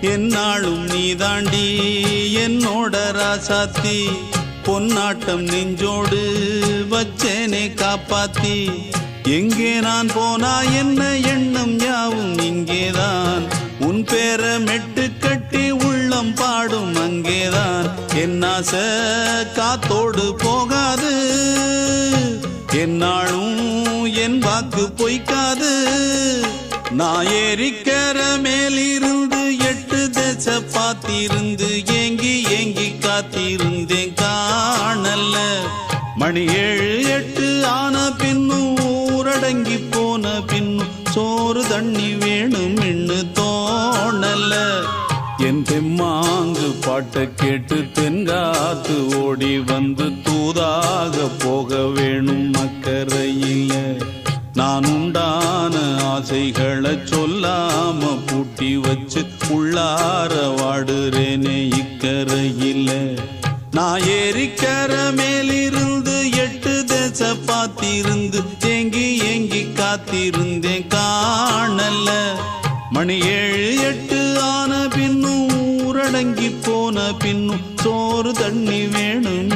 என்னாலும் நீதாண்டி என்னோட ராசாத்தி பொன்னாட்டம் நெஞ்சோடு வச்சேனே காப்பாத்தி எங்கே நான் போனா என்ன எண்ணம் யாவும் இங்கேதான் உன் பேர மெட்டு கட்டி உள்ளம் பாடும் அங்கேதான் என் ஆசை காத்தோடு போகாது என்னாலும் என் வாக்கு பொய்க்காது நான் ஏறிக்கிற மேலிருந்து 8 தேச பார்த்திருந்து ஏங்கி ஏங்கி காத்திருந்தேன் காணல மணி 7 8 ஆன பின்னும் ஊரடங்கி போன பின்னும் சோறு தண்ணி வேணும் இன்னு தோணல என் தெம்மாங்கு பாட்டை கேட்டு தென்காத்து ஓடி வந்து தூதாக போக வேணும் அக்கறையில நான் உண்டான ஆசைகளை சொல்லாம பூட்டி வச்சு உள்ளார வாடுறேனே இக்கரையில நான் ஏறிக்கிற மேலிருந்து 8 தேச பார்த்திருந்து ஏங்கி ஏங்கி காத்திருந்தேன் காணல மணி 7 8 ஆன பின்னும் ஊரடங்கி போன பின்னும் சோறு தண்ணி வேணும்